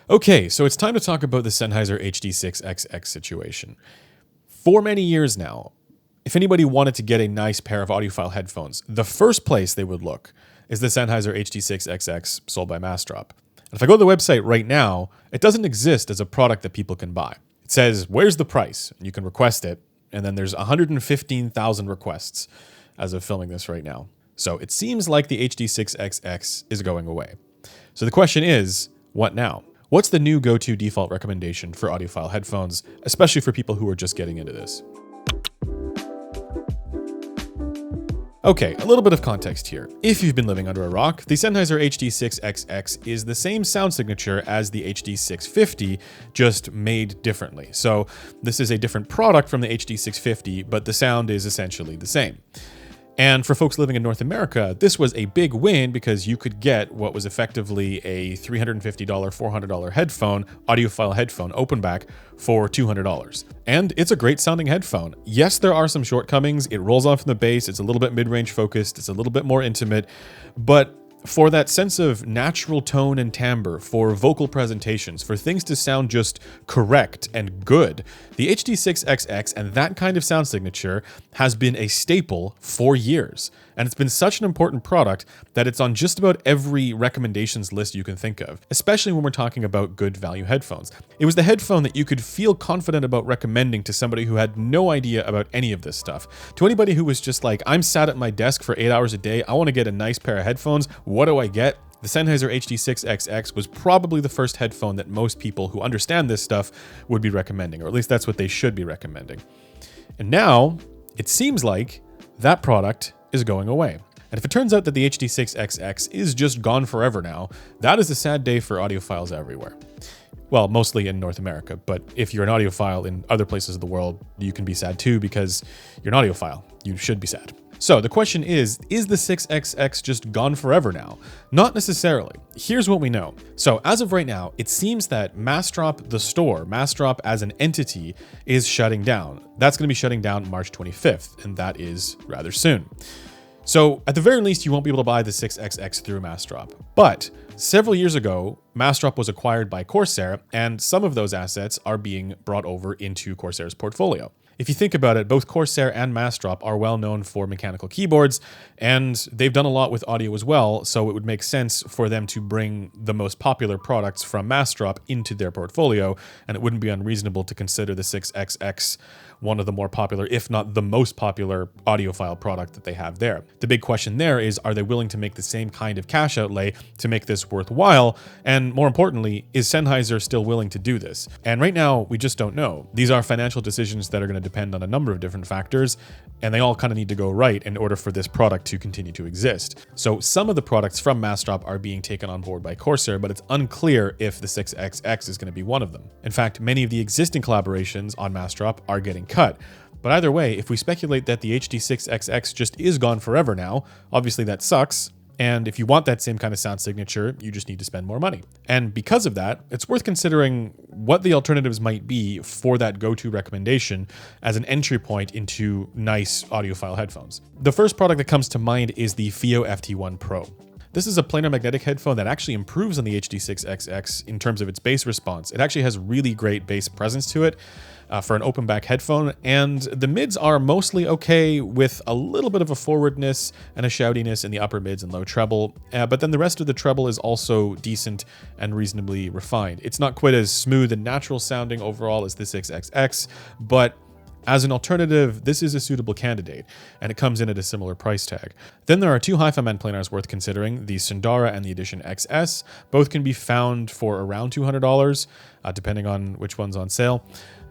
Okay, so it's time to talk about the Sennheiser HD6XX situation. For many years now, if anybody wanted to get a nice pair of audiophile headphones, the first place they would look is the Sennheiser HD6XX sold by Mastrop. And if I go to the website right now, it doesn't exist as a product that people can buy. It says, where's the price? And you can request it, and then there's 115,000 requests as of filming this right now. So it seems like the HD6XX is going away. So the question is, what now? What's the new go-to default recommendation for audiophile headphones, especially for people who are just getting into this? Okay, a little bit of context here. If you've been living under a rock, the Sennheiser HD6XX is the same sound signature as the HD650, just made differently. So this is a different product from the HD650, but the sound is essentially the same. And for folks living in North America, this was a big win because you could get what was effectively a $350, $400 headphone, audiophile headphone, open back, for $200. And it's a great sounding headphone. Yes, there are some shortcomings. It rolls off in the bass. It's a little bit mid-range focused. It's a little bit more intimate, but for that sense of natural tone and timbre, for vocal presentations, for things to sound just correct and good, the HD6XX and that kind of sound signature has been a staple for years. And it's been such an important product that it's on just about every recommendations list you can think of, especially when we're talking about good value headphones. It was the headphone that you could feel confident about recommending to somebody who had no idea about any of this stuff. To anybody who was just like, I'm sat at my desk for 8 hours a day, I want to get a nice pair of headphones, what do I get? The Sennheiser HD6XX was probably the first headphone that most people who understand this stuff would be recommending, or at least that's what they should be recommending. And now, it seems like that product is going away. And if it turns out that the HD6XX is just gone forever now, that is a sad day for audiophiles everywhere. Well, mostly in North America, but if you're an audiophile in other places of the world, you can be sad too because you're an audiophile. You should be sad. So the question is the 6XX just gone forever now? Not necessarily. Here's what we know. So as of right now, it seems that Mastrop, the store, Mastrop as an entity, is shutting down. That's going to be shutting down March 25th, and that is rather soon. So at the very least, you won't be able to buy the 6XX through Mastrop. But several years ago, Mastrop was acquired by Corsair, and some of those assets are being brought over into Corsair's portfolio. If you think about it, both Corsair and Mastrop are well known for mechanical keyboards, and they've done a lot with audio as well, so it would make sense for them to bring the most popular products from Mastrop into their portfolio, and it wouldn't be unreasonable to consider the 6XX one of the more popular, if not the most popular audiophile product that they have there. The big question there is, are they willing to make the same kind of cash outlay to make this worthwhile? And more importantly, is Sennheiser still willing to do this? And right now, we just don't know. These are financial decisions that are going to depend on a number of different factors, and they all kind of need to go right in order for this product to continue to exist. So some of the products from Mastrop are being taken on board by Corsair, but it's unclear if the 6XX is going to be one of them. In fact, many of the existing collaborations on Mastrop are getting cut. But either way, if we speculate that the HD6XX just is gone forever now, obviously that sucks. And if you want that same kind of sound signature, you just need to spend more money. And because of that, it's worth considering what the alternatives might be for that go-to recommendation as an entry point into nice audiophile headphones. The first product that comes to mind is the FiiO FT1 Pro. This is a planar magnetic headphone that actually improves on the HD6XX in terms of its bass response. It actually has really great bass presence to it for an open back headphone, and the mids are mostly okay with a little bit of a forwardness and a shoutiness in the upper mids and low treble, but then the rest of the treble is also decent and reasonably refined. It's not quite as smooth and natural sounding overall as the 6XX, but as an alternative, this is a suitable candidate, and it comes in at a similar price tag. Then there are two hi-fi man planars worth considering, the Sundara and the Edition XS. Both can be found for around $200, depending on which one's on sale.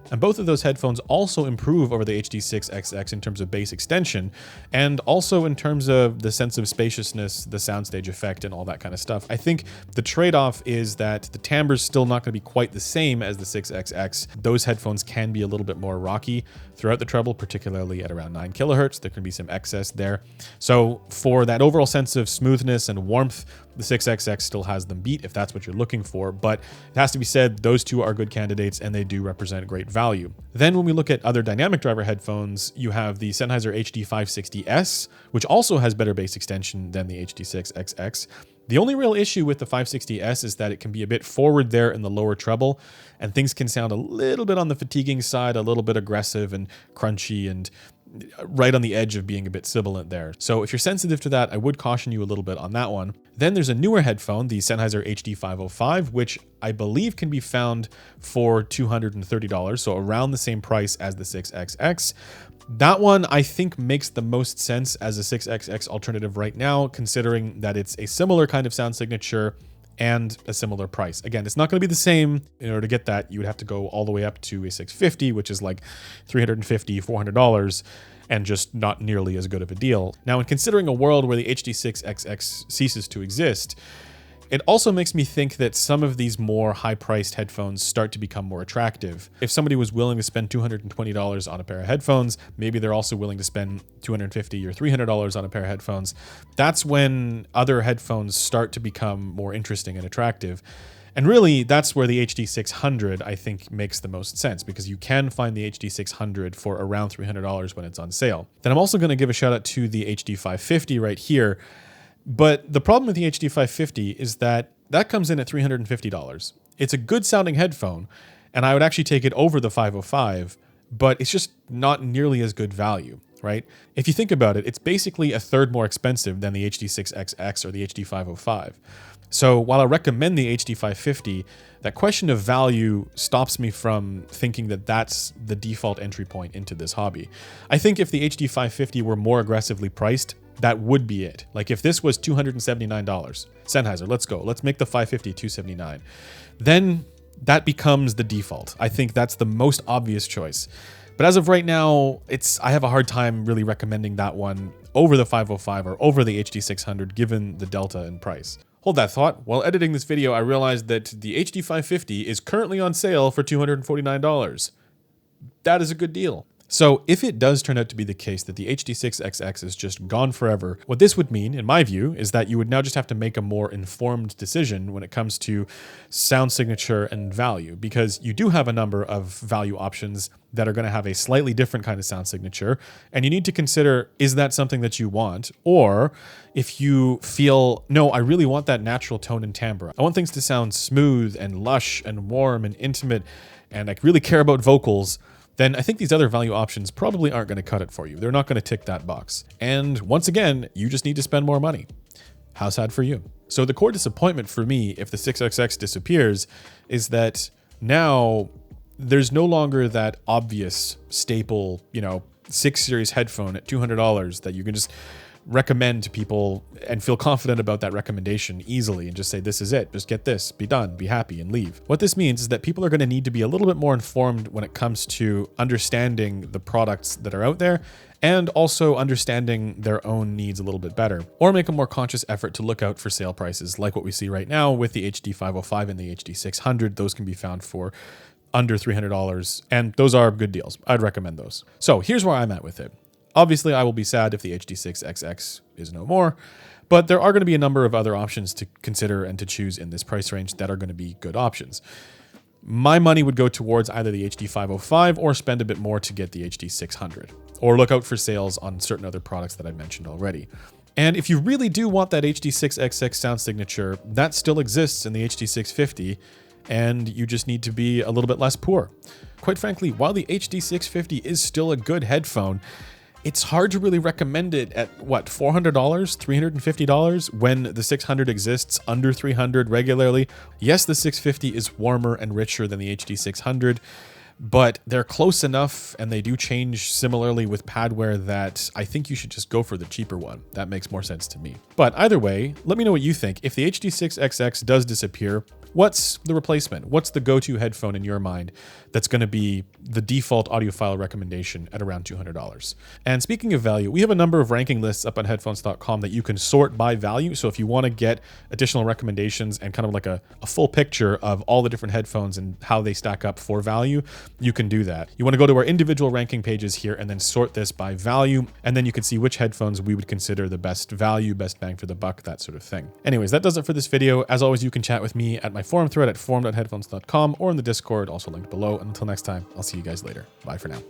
And both of those headphones also improve over the HD6XX in terms of bass extension, and also in terms of the sense of spaciousness, the soundstage effect, and all that kind of stuff. I think the trade-off is that the timbre's still not going to be quite the same as the 6XX. Those headphones can be a little bit more rocky throughout the treble, particularly at around 9 kilohertz. There can be some excess there. So for that overall sense of smoothness and warmth, the 6XX still has them beat if that's what you're looking for, but it has to be said, those two are good candidates and they do represent great value. Then when we look at other dynamic driver headphones, you have the Sennheiser HD560S, which also has better bass extension than the HD6XX. The only real issue with the 560S is that it can be a bit forward there in the lower treble, and things can sound a little bit on the fatiguing side, a little bit aggressive and crunchy and right on the edge of being a bit sibilant there. So if you're sensitive to that, I would caution you a little bit on that one. Then there's a newer headphone, the Sennheiser HD505, which I believe can be found for $230, so around the same price as the 6XX. That one I think makes the most sense as a 6XX alternative right now, considering that it's a similar kind of sound signature and a similar price. Again, it's not going to be the same. In order to get that, you would have to go all the way up to a 650, which is like $350, $400, and just not nearly as good of a deal. Now, in considering a world where the HD6XX ceases to exist, it also makes me think that some of these more high-priced headphones start to become more attractive. If somebody was willing to spend $220 on a pair of headphones, maybe they're also willing to spend $250 or $300 on a pair of headphones. That's when other headphones start to become more interesting and attractive. And really, that's where the HD600, I think, makes the most sense, because you can find the HD600 for around $300 when it's on sale. Then I'm also going to give a shout out to the HD550 right here. But the problem with the HD550 is that that comes in at $350. It's a good sounding headphone, and I would actually take it over the 505, but it's just not nearly as good value, right? If you think about it, it's basically a third more expensive than the HD6XX or the HD505. So while I recommend the HD550, that question of value stops me from thinking that that's the default entry point into this hobby. I think if the HD550 were more aggressively priced, that would be it. Like if this was $279, Sennheiser, let's go. Let's make the 550 $279. Then that becomes the default. I think that's the most obvious choice. But as of right now, I have a hard time really recommending that one over the 505 or over the HD600 given the delta in price. Hold that thought. While editing this video, I realized that the HD550 is currently on sale for $249. That is a good deal. So if it does turn out to be the case that the HD6XX is just gone forever, what this would mean, in my view, is that you would now just have to make a more informed decision when it comes to sound signature and value, because you do have a number of value options that are going to have a slightly different kind of sound signature, and you need to consider, is that something that you want? Or if you feel, no, I really want that natural tone and timbre. I want things to sound smooth and lush and warm and intimate, and I really care about vocals, then I think these other value options probably aren't going to cut it for you. They're not going to tick that box. And once again, you just need to spend more money. How sad for you. So the core disappointment for me, if the 6XX disappears, is that now there's no longer that obvious staple, 6 series headphone at $200 that you can just recommend to people and feel confident about that recommendation easily and just say, this is it, just get this, be done, be happy, and leave. What this means is that people are going to need to be a little bit more informed when it comes to understanding the products that are out there and also understanding their own needs a little bit better, or make a more conscious effort to look out for sale prices like what we see right now with the HD505 and the HD600. Those can be found for under $300, and those are good deals. I'd recommend those. So here's where I'm at with it. Obviously, I will be sad if the HD6XX is no more, but there are going to be a number of other options to consider and to choose in this price range that are going to be good options. My money would go towards either the HD505 or spend a bit more to get the HD600, or look out for sales on certain other products that I mentioned already. And if you really do want that HD6XX sound signature, that still exists in the HD650, and you just need to be a little bit less poor. Quite frankly, while the HD650 is still a good headphone, it's hard to really recommend it at what, $400, $350 when the 600 exists under $300 regularly. Yes, the 650 is warmer and richer than the HD600, but they're close enough and they do change similarly with padware that I think you should just go for the cheaper one. That makes more sense to me. But either way, let me know what you think. If the HD6XX does disappear, what's the replacement? What's the go-to headphone in your mind that's going to be the default audiophile recommendation at around $200? And speaking of value, we have a number of ranking lists up on headphones.com that you can sort by value. So if you want to get additional recommendations and kind of like a full picture of all the different headphones and how they stack up for value, you can do that. You want to go to our individual ranking pages here and then sort this by value, and then you can see which headphones we would consider the best value, best bang for the buck, that sort of thing. Anyways, that does it for this video. As always, you can chat with me at my forum thread at forum.headphones.com or in the Discord, also linked below. And until next time, I'll see you guys later. Bye for now.